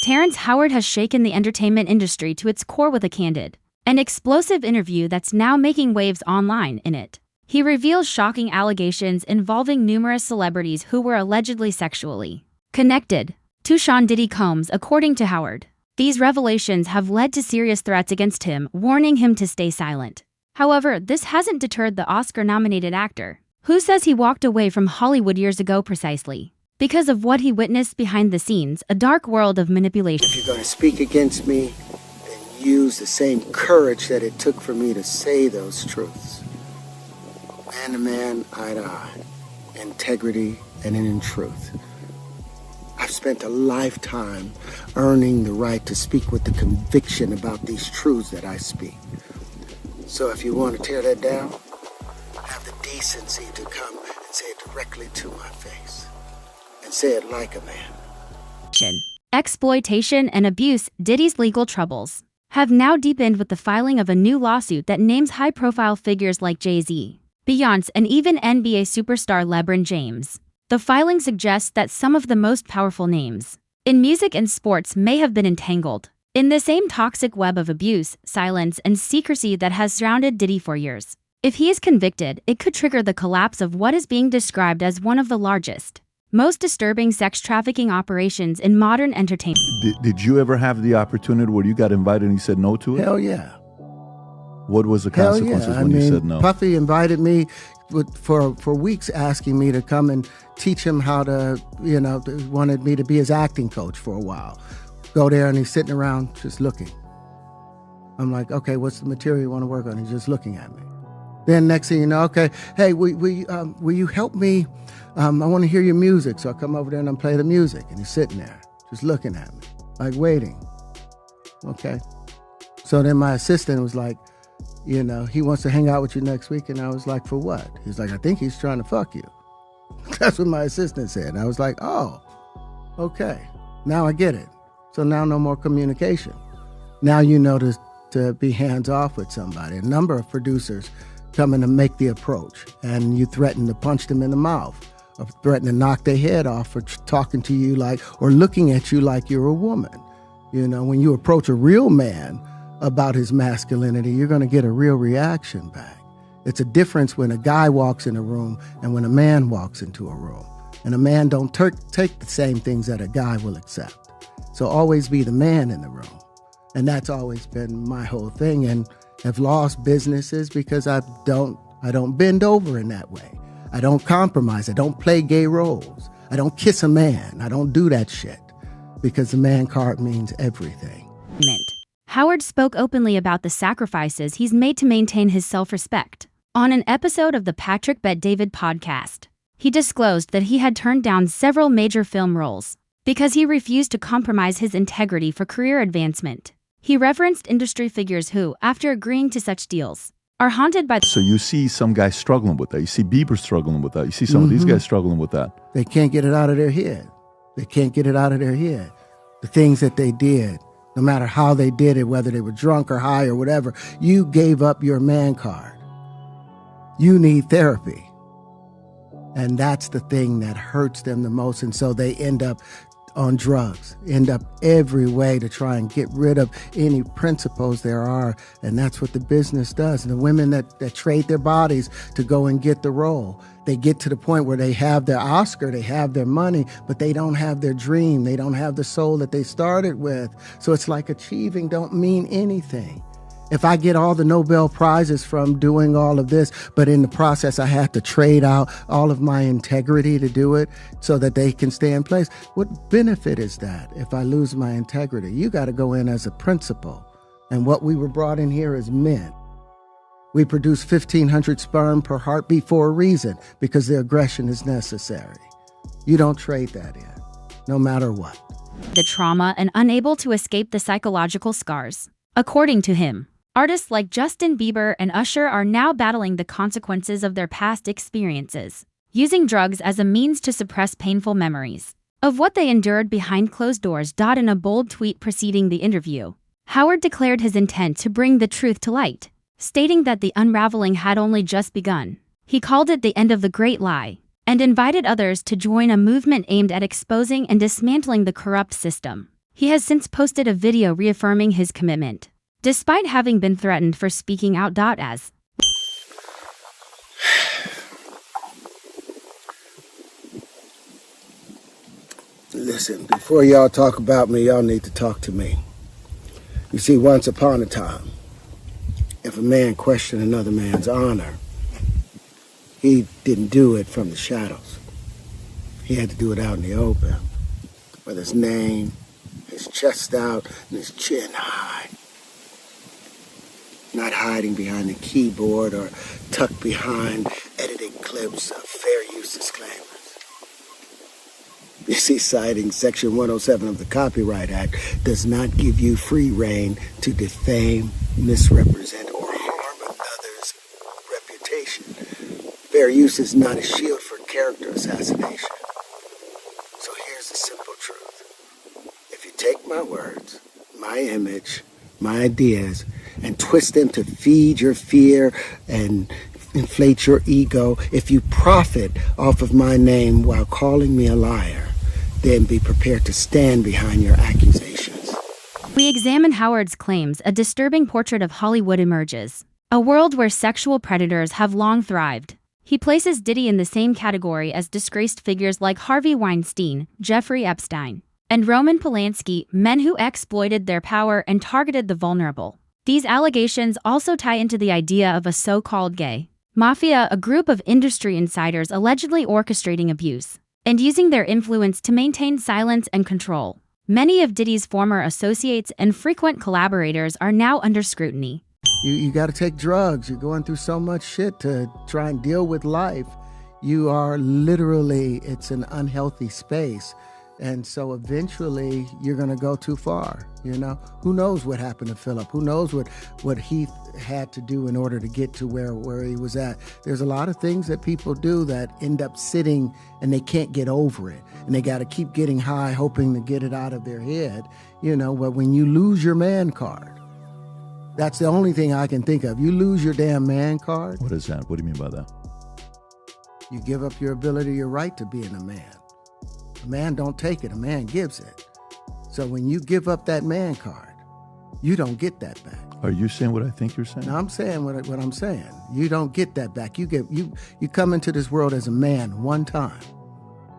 Terrence Howard has shaken the entertainment industry to its core with a candid and explosive interview that's now making waves online. In it, he reveals shocking allegations involving numerous celebrities who were allegedly sexually connected to Sean Diddy Combs, according to Howard. These revelations have led to serious threats against him, warning him to stay silent. However, this hasn't deterred the Oscar-nominated actor, who says he walked away from Hollywood years ago precisely because of what he witnessed behind the scenes, a dark world of manipulation. If you're going to speak against me, then use the same courage that it took for me to say those truths. Man to man, eye to eye, integrity and in truth. I've spent a lifetime earning the right to speak with the conviction about these truths that I speak. So if you want to tear that down, have the decency to come and say it directly to my face. And say it like a man. Exploitation and abuse. Diddy's legal troubles have now deepened with the filing of a new lawsuit that names high-profile figures like Jay-Z, Beyoncé, and even NBA superstar LeBron James. The filing suggests that some of the most powerful names in music and sports may have been entangled in the same toxic web of abuse, silence, and secrecy that has surrounded Diddy for years. If he is convicted, it could trigger the collapse of what is being described as one of the largest, most disturbing sex trafficking operations in modern entertainment. Did you ever have the opportunity where you got invited and you said no to it? Hell yeah. What was the consequences when you said no? Puffy invited me for weeks, asking me to come and teach him how to, wanted me to be his acting coach for a while. Go there and he's sitting around just looking. I'm like, okay, what's the material you want to work on? He's just looking at me. Then next thing you know, okay, hey, will you help me? I want to hear your music. So I come over there and I play the music. And he's sitting there just looking at me, like waiting. Okay. So then my assistant was like, he wants to hang out with you next week. And I was like, for what? He's like, I think he's trying to fuck you. That's what my assistant said. And I was like, oh, okay. Now I get it. So now no more communication. Now you know to be hands off with somebody. A number of producers come in to make the approach, and you threaten to punch them in the mouth, or threaten to knock their head off for talking to you or looking at you like you're a woman. When you approach a real man about his masculinity, you're going to get a real reaction back. It's a difference when a guy walks in a room and when a man walks into a room. And a man don't take the same things that a guy will accept. So always be the man in the room. And that's always been my whole thing. And have lost businesses because I don't bend over in that way. I don't compromise. I don't play gay roles. I don't kiss a man. I don't do that shit because the man card means everything. Howard spoke openly about the sacrifices he's made to maintain his self-respect. On an episode of the Patrick Bet-David podcast, he disclosed that he had turned down several major film roles because he refused to compromise his integrity for career advancement. He referenced industry figures who, after agreeing to such deals, are haunted by... So you see some guys struggling with that. You see Bieber struggling with that. You see some of these guys struggling with that. They can't get it out of their head. They can't get it out of their head. The things that they did, no matter how they did it, whether they were drunk or high or whatever, you gave up your man card. You need therapy. And that's the thing that hurts them the most. And so they end up on drugs, end up every way to try and get rid of any principles there are. And that's what the business does. And the women that trade their bodies to go and get the role, they get to the point where they have their Oscar, they have their money, but they don't have their dream. They don't have the soul that they started with. So it's like achieving don't mean anything. If I get all the Nobel Prizes from doing all of this, but in the process I have to trade out all of my integrity to do it so that they can stay in place, what benefit is that if I lose my integrity? You got to go in as a principal. And what we were brought in here as men. We produce 1,500 sperm per heartbeat for a reason, because the aggression is necessary. You don't trade that in, no matter what. The trauma and unable to escape the psychological scars. According to him, artists like Justin Bieber and Usher are now battling the consequences of their past experiences, using drugs as a means to suppress painful memories of what they endured behind closed doors. In a bold tweet preceding the interview, Howard declared his intent to bring the truth to light, stating that the unraveling had only just begun. He called it the end of the great lie, and invited others to join a movement aimed at exposing and dismantling the corrupt system. He has since posted a video reaffirming his commitment, despite having been threatened for speaking out. As Listen, before y'all talk about me, y'all need to talk to me. You see, once upon a time, if a man questioned another man's honor, he didn't do it from the shadows. He had to do it out in the open, with his name, his chest out, and his chin high. Not hiding behind the keyboard or tucked behind editing clips of fair use disclaimers. You see, citing Section 107 of the Copyright Act does not give you free rein to defame, misrepresent, or harm another's reputation. Fair use is not a shield for character assassination. So here's the simple truth. If you take my words, my image, my ideas, and twist them to feed your fear and inflate your ego, if you profit off of my name while calling me a liar, then be prepared to stand behind your accusations. we examine Howard's claims, a disturbing portrait of Hollywood emerges. A world where sexual predators have long thrived. He places Diddy in the same category as disgraced figures like Harvey Weinstein, Jeffrey Epstein, and Roman Polanski, men who exploited their power and targeted the vulnerable. These allegations also tie into the idea of a so-called gay mafia, a group of industry insiders allegedly orchestrating abuse and using their influence to maintain silence and control. Many of Diddy's former associates and frequent collaborators are now under scrutiny. You got to take drugs. You're going through so much shit to try and deal with life. You are literally, it's an unhealthy space. And so eventually you're going to go too far, you know? Who knows what happened to Philip? Who knows what he had to do in order to get to where he was at? There's a lot of things that people do that end up sitting and they can't get over it. And they got to keep getting high, hoping to get it out of their head, you know? But when you lose your man card, that's the only thing I can think of. You lose your damn man card. What is that? What do you mean by that? You give up your ability, your right to being a man. A man don't take it, a man gives it. So when you give up that man card, you don't get that back. Are you saying what I think you're saying? No, I'm saying what I'm saying. You don't get that back. You come into this world as a man one time.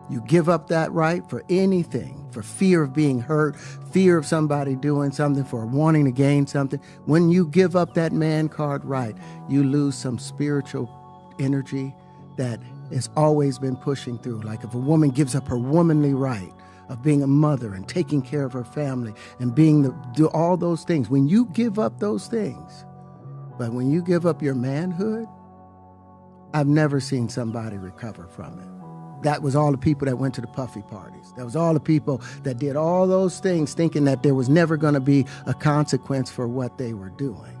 You give up that right for anything, for fear of being hurt, fear of somebody doing something, for wanting to gain something. When you give up that man card right, you lose some spiritual energy that has always been pushing through. Like if a woman gives up her womanly right of being a mother and taking care of her family and do all those things, when you give up those things, but when you give up your manhood, I've never seen somebody recover from it. That was all the people that went to the puffy parties. That was all the people that did all those things thinking that there was never going to be a consequence for what they were doing.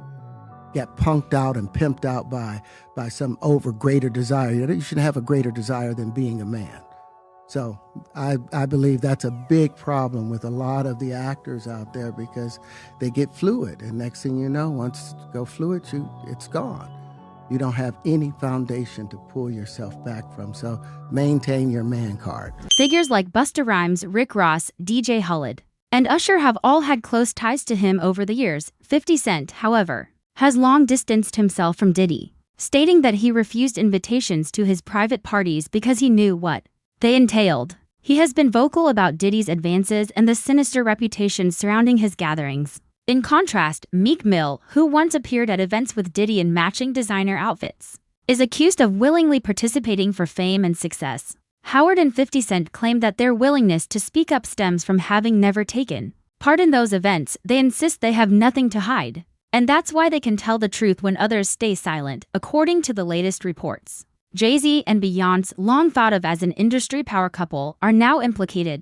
Got punked out and pimped out by some greater desire. You shouldn't have a greater desire than being a man. So I believe that's a big problem with a lot of the actors out there because they get fluid. And next thing you know, once you go fluid, it's gone. You don't have any foundation to pull yourself back from. So maintain your man card. Figures like Busta Rhymes, Rick Ross, DJ Khaled, and Usher have all had close ties to him over the years. 50 Cent, however, has long distanced himself from Diddy, stating that he refused invitations to his private parties because he knew what they entailed. He has been vocal about Diddy's advances and the sinister reputation surrounding his gatherings. In contrast, Meek Mill, who once appeared at events with Diddy in matching designer outfits, is accused of willingly participating for fame and success. Howard and 50 Cent claim that their willingness to speak up stems from having never taken part in those events. They insist they have nothing to hide, and that's why they can tell the truth when others stay silent, according to the latest reports. Jay-Z and Beyonce, long thought of as an industry power couple, are now implicated.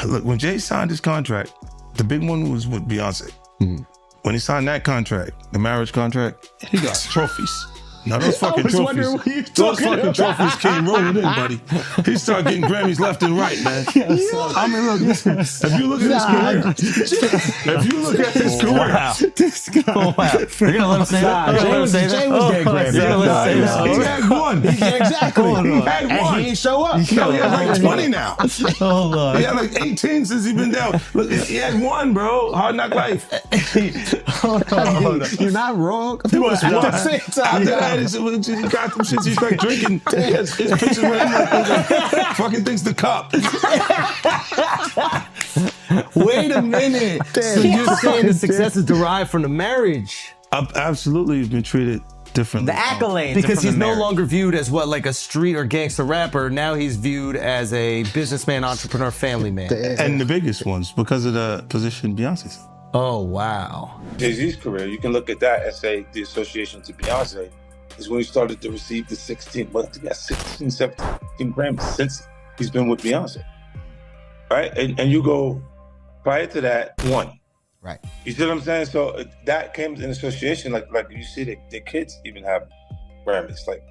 Look, when Jay signed his contract, the big one was with Beyonce. When he signed that contract, the marriage contract, he got trophies. No, those fucking trophies. Those fucking trophies came rolling in, buddy. He started getting Grammys left and right, man. I mean, look, if you look at his career, This guy. Wow. You're gonna let him say that? Jay was getting Grammys. You're gonna let him say that? he had one. Exactly. He had And one. he ain't show up. No, he has like 20 now. Hold on. He had like 18 since he's been down. Look, he had one, bro. Hard Knock Life. Hold on. You're not wrong. He was At one. the same time, After that, he got them shits. He's like drinking. His pictures with him like fucking things the cup. Wait a minute. So you're saying the success is derived from the marriage? Absolutely, he's been treated differently. The accolades. Because are from he's the no marriage. longer viewed as what, like a street or gangster rapper. Now he's viewed as a businessman, entrepreneur, family man. And the biggest ones because of the position Beyonce's. Oh, wow. Jay-Z's career, you can look at that and say the association to Beyonce is when he started to receive the 16 Grammys since he's been with Beyonce. Right? And you go, prior to that, one. Right. You see what I'm saying? So that came in association, like you see the kids even have Grammys. Like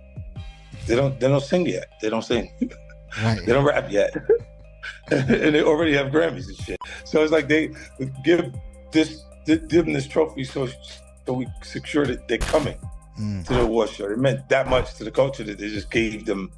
they don't sing yet. They don't sing. Right. They don't rap yet. And they already have Grammys and shit. So it's like they give them this trophy so we secure that they're coming to the award show. It meant that much to the culture that they just gave them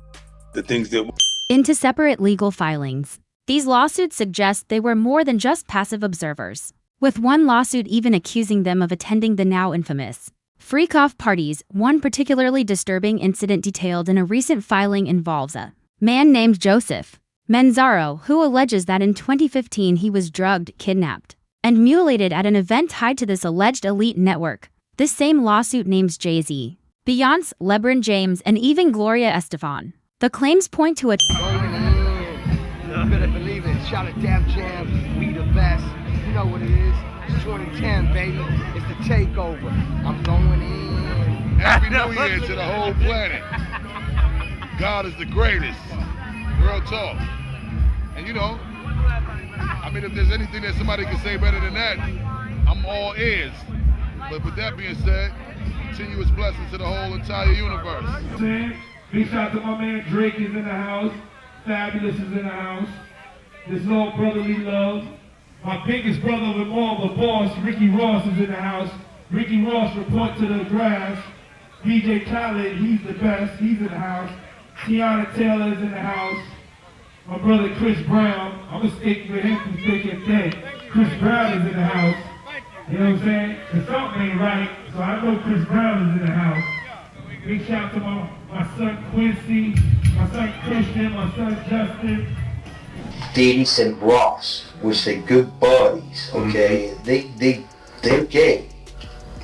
the things that. Into separate legal filings. These lawsuits suggest they were more than just passive observers, with one lawsuit even accusing them of attending the now infamous freak-off parties. One particularly disturbing incident detailed in a recent filing involves a man named Joseph Manzaro, who alleges that in 2015 he was drugged, kidnapped, and mutilated at an event tied to this alleged elite network. This same lawsuit names Jay-Z, Beyonce, LeBron James, and even Gloria Estefan. The claims point to a You better believe it. Shout it, Def Jam. We the best. You know what it is. It's 2010, baby. It's the takeover. I'm going in. Happy New Year to the whole planet. God is the greatest. Real talk. And you know, I mean, if there's anything that somebody can say better than that, I'm all ears. But with that being said, continuous blessings to the whole entire universe. Big shout to my man Drake is in the house. Fabulous is in the house. There's no brotherly love. My biggest brother of them all, the boss, Ricky Ross, is in the house. Ricky Ross, report to the grass. DJ Khaled, he's the best. He's in the house. Tiana Taylor is in the house. My brother Chris Brown. I'm gonna stick with him from thick and thin. Chris Brown is in the house. You know what I'm saying? The something ain't right, so I know Chris Brown is in the house. Big shout to my son Quincy, my son Christian, my son Justin. Diddy and Ross, which they good buddies, okay? They're gay.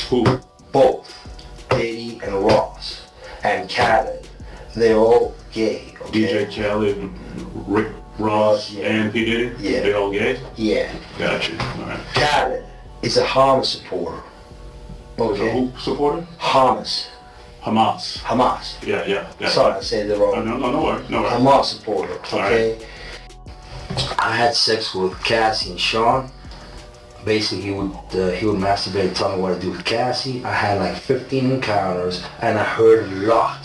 Who? Both. Diddy and Ross. And Khaled. They're all gay, okay? DJ Khaled, Rick Ross, Yeah. and P. Diddy? Yeah. They all gay? Yeah. Gotcha. All right. Khaled is a Hamas supporter. Okay? Who supporter? Hamas. Hamas. Yeah. Gotcha. Sorry, I said it wrong. No worries. No worries. Hamas supporter, All okay? I had sex with Cassie and Sean. Basically, he would masturbate and tell me what to do with Cassie. I had like 15 encounters, and I heard a lot.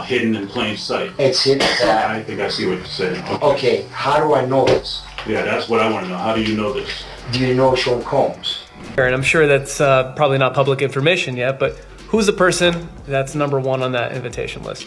Hidden in plain sight. It's hidden. I think I see what you're saying. Okay, how do I know this? Yeah, that's what I want to know. How do you know this? Do you know Sean Combs? And I'm sure that's probably not public information yet, but who's the person that's number one on that invitation list?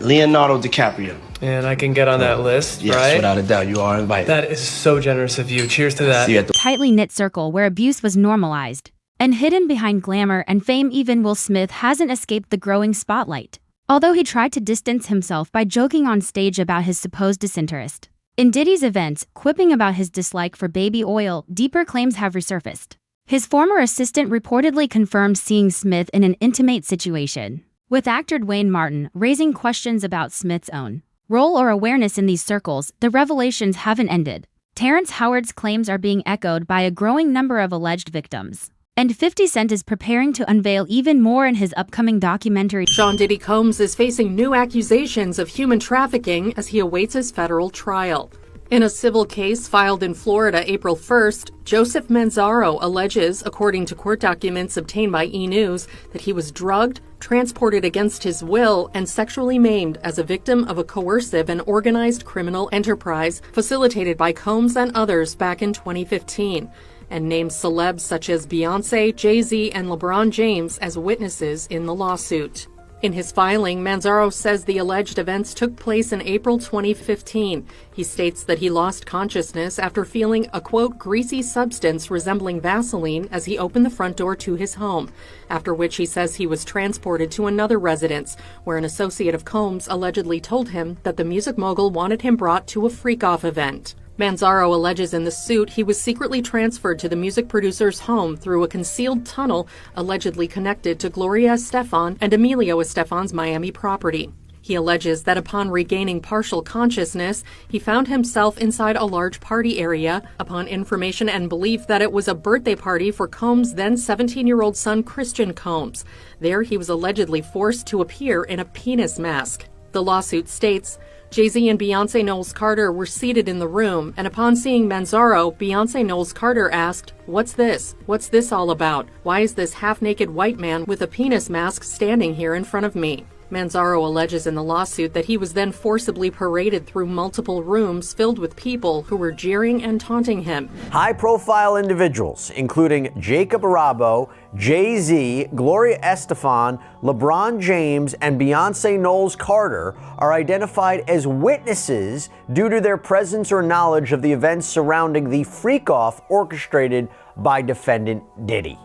Leonardo DiCaprio. And I can get on that list, Yes, right? without a doubt, you are invited. That is so generous of you. Cheers to that. See you at the tightly knit circle where abuse was normalized. And hidden behind glamour and fame, even Will Smith hasn't escaped the growing spotlight. Although he tried to distance himself by joking on stage about his supposed disinterest in Diddy's events, quipping about his dislike for baby oil, deeper claims have resurfaced. His former assistant reportedly confirmed seeing Smith in an intimate situation with actor Dwayne Martin, raising questions about Smith's own role or awareness in these circles. The revelations haven't ended. Terrence Howard's claims are being echoed by a growing number of alleged victims. And 50 Cent is preparing to unveil even more in his upcoming documentary. Sean Diddy Combs is facing new accusations of human trafficking as he awaits his federal trial. In a civil case filed in Florida April 1st, Joseph Manzaro alleges, according to court documents obtained by E! News, that he was drugged, transported against his will, and sexually maimed as a victim of a coercive and organized criminal enterprise facilitated by Combs and others back in 2015, and named celebs such as Beyonce, Jay-Z, and LeBron James as witnesses in the lawsuit. In his filing, Manzaro says the alleged events took place in April 2015. He states that he lost consciousness after feeling a, quote, greasy substance resembling Vaseline as he opened the front door to his home, after which he says he was transported to another residence, where an associate of Combs allegedly told him that the music mogul wanted him brought to a freak-off event. Manzaro alleges in the suit he was secretly transferred to the music producer's home through a concealed tunnel allegedly connected to Gloria Estefan and Emilio Estefan's Miami property. He alleges that upon regaining partial consciousness, he found himself inside a large party area upon information and belief that it was a birthday party for Combs' then 17-year-old son Christian Combs. There he was allegedly forced to appear in a penis mask. The lawsuit states, Jay-Z and Beyonce Knowles Carter were seated in the room, and upon seeing Manzaro, Beyonce Knowles Carter asked, "What's this? What's this all about? Why is this half-naked white man with a penis mask standing here in front of me?" Manzaro alleges in the lawsuit that he was then forcibly paraded through multiple rooms filled with people who were jeering and taunting him. High-profile individuals, including Jacob Arabo, Jay-Z, Gloria Estefan, LeBron James, and Beyonce Knowles Carter, are identified as witnesses due to their presence or knowledge of the events surrounding the freak-off orchestrated by defendant Diddy.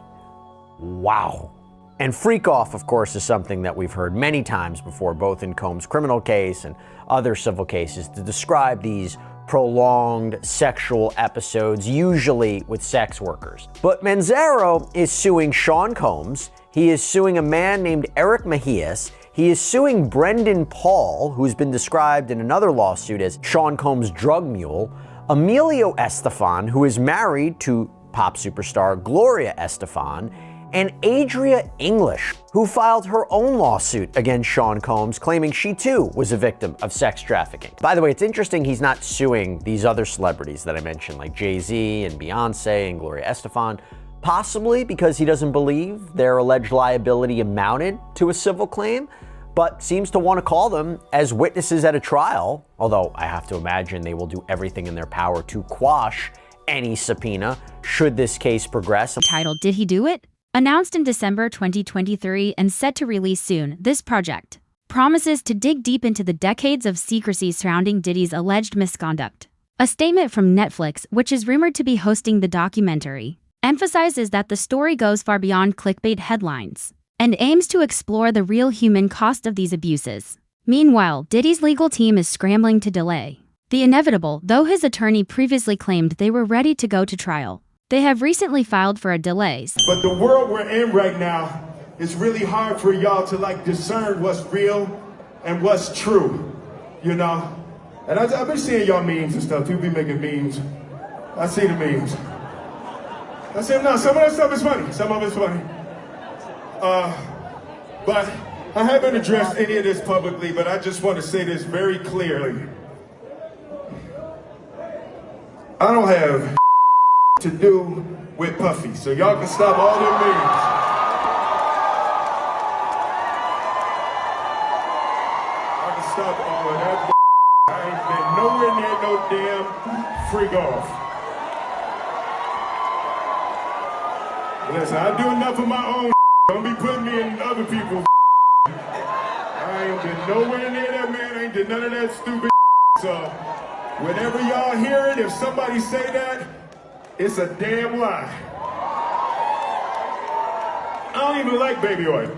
Wow. And freak-off, of course, is something that we've heard many times before, both in Combs' criminal case and other civil cases, to describe these prolonged sexual episodes, usually with sex workers. But Manzaro is suing Sean Combs. He is suing a man named Eric Mejias. He is suing Brendan Paul, who's been described in another lawsuit as Sean Combs' drug mule, Emilio Estefan, who is married to pop superstar Gloria Estefan, and Adria English, who filed her own lawsuit against Sean Combs, claiming she too was a victim of sex trafficking. By the way, it's interesting he's not suing these other celebrities that I mentioned, like Jay-Z and Beyonce and Gloria Estefan, possibly because he doesn't believe their alleged liability amounted to a civil claim, but seems to want to call them as witnesses at a trial, although I have to imagine they will do everything in their power to quash any subpoena should this case progress. Titled Did He Do It? Announced in December 2023 and set to release soon, this project promises to dig deep into the decades of secrecy surrounding Diddy's alleged misconduct. A statement from Netflix, which is rumored to be hosting the documentary, emphasizes that the story goes far beyond clickbait headlines and aims to explore the real human cost of these abuses. Meanwhile, Diddy's legal team is scrambling to delay the inevitable, though his attorney previously claimed they were ready to go to trial. They have recently filed for a delay. But the world we're in right now, it's really hard for y'all to discern what's real and what's true, you know? And I've been seeing y'all memes and stuff. People be making memes. I see the memes. I see them now. Some of that stuff is funny. Some of it's funny. But I haven't addressed any of this publicly, but I just want to say this very clearly. I don't have to do with Puffy, so y'all can stop all them memes. I can stop all of that. I ain't been nowhere near no damn freak off. Listen, I do enough of my own. Don't be putting me in other people's. I ain't been nowhere near that man. I ain't did none of that stupid. So whenever y'all hear it, if somebody say that, it's a damn lie. I don't even like baby oil.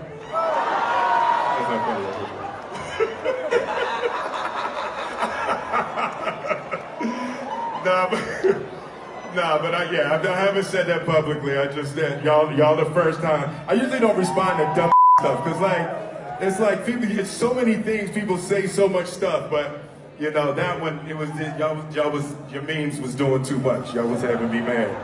But I haven't said that publicly. I just said y'all the first time. I usually don't respond to dumb stuff because it's like people. It's so many things people say, so much stuff, but. You know, that one, it was, your memes was doing too much. Y'all was having me mad.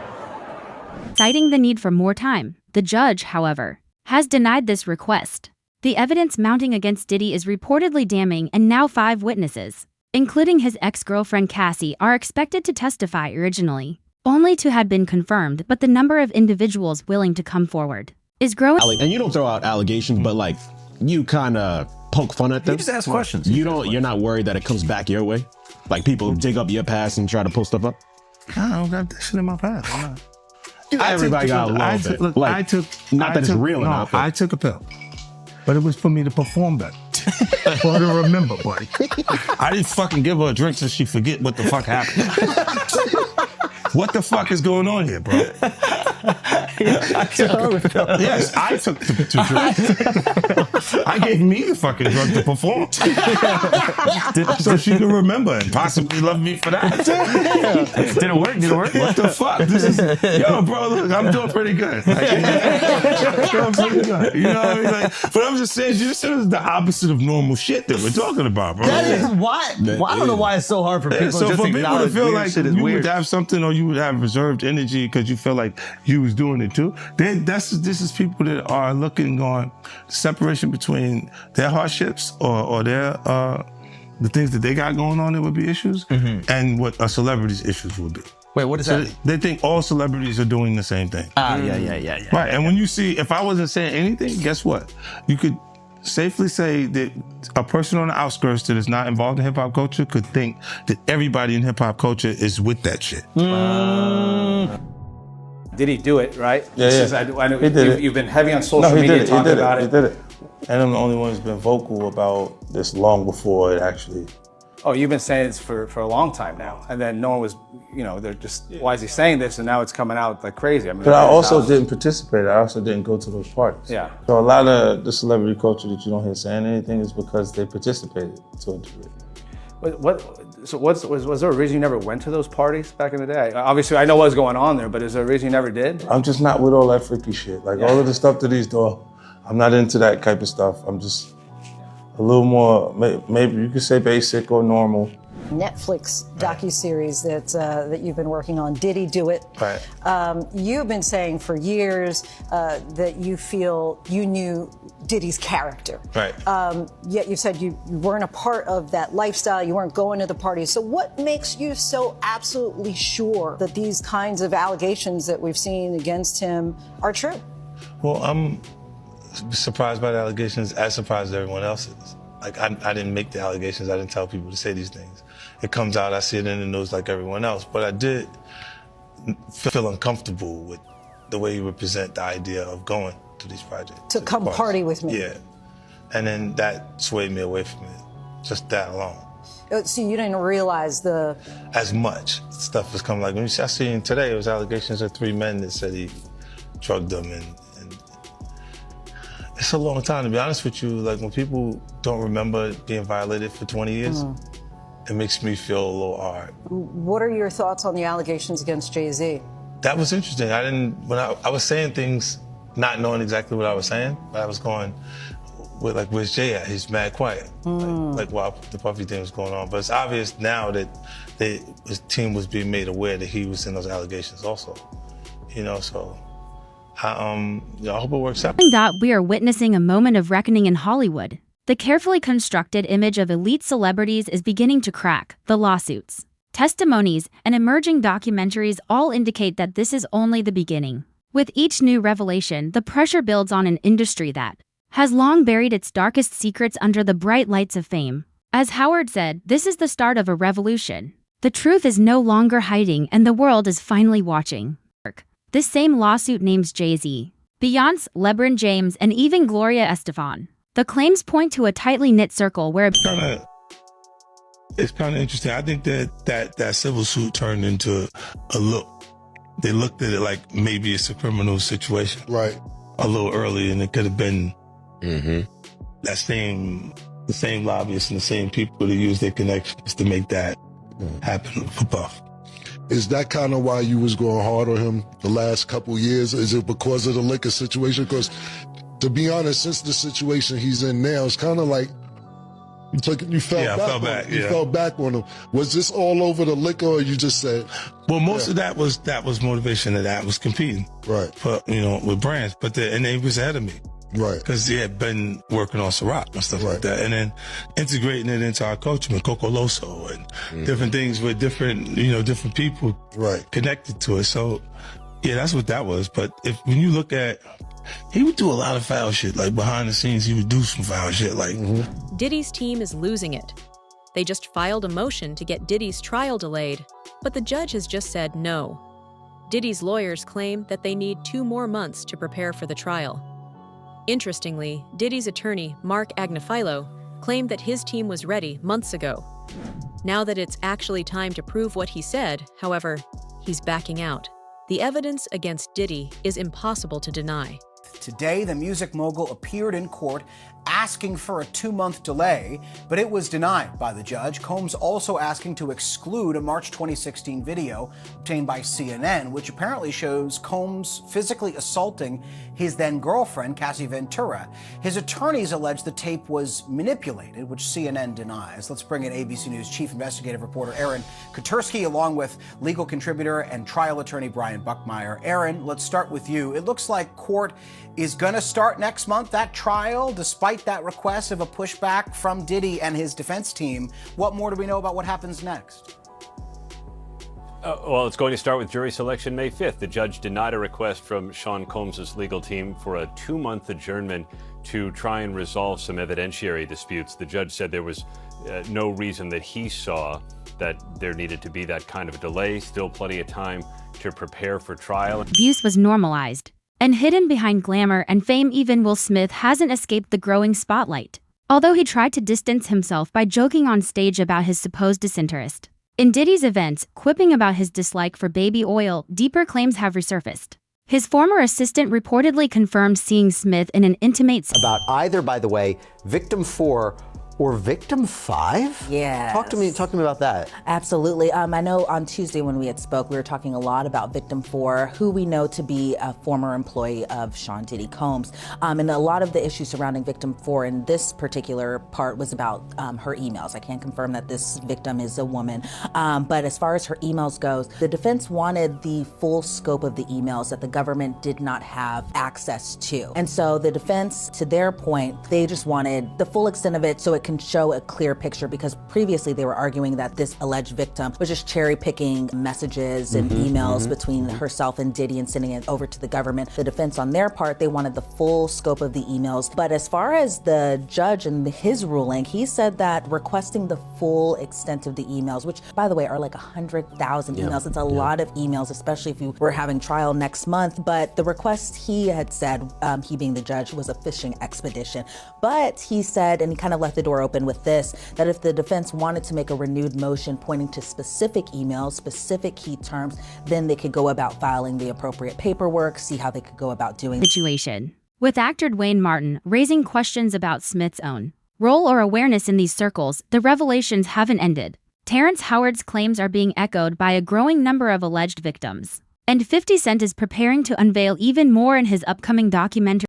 Citing the need for more time, the judge, however, has denied this request. The evidence mounting against Diddy is reportedly damning, and now 5 witnesses, including his ex-girlfriend Cassie, are expected to testify originally, only to have been confirmed, but the number of individuals willing to come forward is growing. And you don't throw out allegations, but like you kind of poke fun at them. You just ask questions. You're not worried that it comes back your way? Like people dig up your past and try to pull stuff up? I don't got that shit in my past. I'm not. Everybody got a little bit. Look, like, I took. Not that it's real enough. I took a pill, but it was for me to perform better. For her to remember, buddy. I didn't fucking give her a drink so she forget what the fuck happened. What the fuck is going on here, bro? Yes, I took the drug. I gave me the fucking drug to perform. So she could remember and possibly love me for that. Did it work? Did it work? What the fuck? This is, yo, bro, look, I'm doing pretty good. Doing pretty good. You know what I mean? Like, but I'm just saying, this is the opposite of normal shit that we're talking about, bro. That is why. I don't know why it's so hard for people so just for to people to acknowledge feel weird like shit is you weird. would have something or you would have reserved energy because you feel like you was doing it too. This is people that are looking on separation between their hardships or their the things that they got going on that would be issues and what a celebrity's issues would be. Wait, what is that? They think all celebrities are doing the same thing. Yeah. Right, and when you see, if I wasn't saying anything, guess what? You could safely say that a person on the outskirts that is not involved in hip-hop culture could think that everybody in hip-hop culture is with that shit. Did he do it, right? Yeah. I know He did it. you've been heavy on social media talking about it. He did it. And I'm the only one who's been vocal about this long before it actually. Oh, you've been saying this for a long time now. And then no one was, they're just, why is he saying this? And now it's coming out like crazy. I mean, But I also didn't participate. I also didn't go to those parties. Yeah. So a lot of the celebrity culture that you don't hear saying anything is because they participated to a degree. Was there a reason you never went to those parties back in the day? Obviously, I know what was going on there, but is there a reason you never did? I'm just not with all that freaky shit. Like all of the stuff that he's doing, I'm not into that type of stuff. I'm just a little more, maybe you could say basic or normal. Netflix docuseries that you've been working on. Diddy do it? Right. You've been saying for years that you feel you knew Diddy's character. Right. Yet you said you weren't a part of that lifestyle. You weren't going to the parties. So what makes you so absolutely sure that these kinds of allegations that we've seen against him are true? Well, I'm surprised by the allegations, as surprised as everyone else is. Like, I didn't make the allegations. I didn't tell people to say these things. It comes out, I see it in the news like everyone else. But I did feel uncomfortable with the way you would present the idea of going to these projects. To come party with me. Yeah. And then that swayed me away from it. Just that alone. So you didn't realize As much stuff was coming. Like, when I seen today, it was allegations of 3 men that said he drugged them and it's a long time, to be honest with you. Like, when people don't remember being violated for 20 years, it makes me feel a little hard. What are your thoughts on the allegations against Jay-Z? That was interesting. When I was saying things, not knowing exactly what I was saying, but I was going with, like, where's Jay at? He's mad quiet. Like while the Puffy thing was going on. But it's obvious now that his team was being made aware that he was in those allegations also. So I hope it works out. We are witnessing a moment of reckoning in Hollywood. The carefully constructed image of elite celebrities is beginning to crack. The lawsuits, testimonies, and emerging documentaries all indicate that this is only the beginning. With each new revelation, the pressure builds on an industry that has long buried its darkest secrets under the bright lights of fame. As Howard said, this is the start of a revolution. The truth is no longer hiding, and the world is finally watching. This same lawsuit names Jay-Z, Beyonce, LeBron James, and even Gloria Estefan. The claims point to a tightly knit circle where it's kind of interesting. I think that civil suit turned into a look. They looked at it like maybe it's a criminal situation. Right. A little early, and it could have been the same lobbyists and the same people that use their connections to make that happen for Puff. Is that kind of why you was going hard on him the last couple years? Is it because of the liquor situation? Because, to be honest, since the situation he's in now, it's kind of like you fell back on him. Was this all over the liquor, or you just said? Well, most of that was motivation. That was competing, right? But with brands, and he was ahead of me. Right. Because he had been working on Ciroc and stuff like that. And then integrating it into our culture with Coco Loso and different things with different, different people connected to it. So, yeah, that's what that was. But when you look at, he would do a lot of foul shit. Like behind the scenes, he would do some foul shit. Like Diddy's team is losing it. They just filed a motion to get Diddy's trial delayed, but the judge has just said no. Diddy's lawyers claim that they need 2 more months to prepare for the trial. Interestingly, Diddy's attorney, Mark Agnifilo, claimed that his team was ready months ago. Now that it's actually time to prove what he said, however, he's backing out. The evidence against Diddy is impossible to deny. Today, the music mogul appeared in court asking for a 2-month delay, but it was denied by the judge. Combs also asking to exclude a March 2016 video obtained by CNN, which apparently shows Combs physically assaulting his then-girlfriend, Cassie Ventura. His attorneys allege the tape was manipulated, which CNN denies. Let's bring in ABC News chief investigative reporter Aaron Katersky, along with legal contributor and trial attorney Brian Buckmeyer. Aaron, let's start with you. It looks like court is going to start next month, that trial, despite that request of a pushback from Diddy and his defense team. What more do we know about what happens next? Well, it's going to start with jury selection May 5th. The judge denied a request from Sean Combs' legal team for a 2-month adjournment to try and resolve some evidentiary disputes. The judge said there was no reason that he saw that there needed to be that kind of a delay. Still plenty of time to prepare for trial. Abuse was normalized. And hidden behind glamour and fame, even Will Smith hasn't escaped the growing spotlight. Although he tried to distance himself by joking on stage about his supposed disinterest in Diddy's events, quipping about his dislike for baby oil, deeper claims have resurfaced. His former assistant reportedly confirmed seeing Smith in an intimate about either, by the way, victim 4 or victim 5? Yeah. Talk to me about that. Absolutely. I know on Tuesday when we had spoke, we were talking a lot about victim 4, who we know to be a former employee of Sean Diddy Combs. And a lot of the issues surrounding victim 4 in this particular part was about her emails. I can't confirm that this victim is a woman. But as far as her emails goes, the defense wanted the full scope of the emails that the government did not have access to. And so the defense, to their point, they just wanted the full extent of it so it can show a clear picture, because previously they were arguing that this alleged victim was just cherry picking messages and emails between herself and Diddy and sending it over to the government. The defense on their part, they wanted the full scope of the emails. But as far as the judge and his ruling, he said that requesting the full extent of the emails, which by the way are like 100,000 emails, it's a lot of emails, especially if you were having trial next month. But the request he had said, he being the judge, was a fishing expedition. But he said, and he kind of left the door open with this, that if the defense wanted to make a renewed motion pointing to specific emails, specific key terms, then they could go about filing the appropriate paperwork, see how they could go about doing situation. With actor Dwayne Martin raising questions about Smith's own role or awareness in these circles, the revelations haven't ended. Terrence Howard's claims are being echoed by a growing number of alleged victims. And 50 Cent is preparing to unveil even more in his upcoming documentary.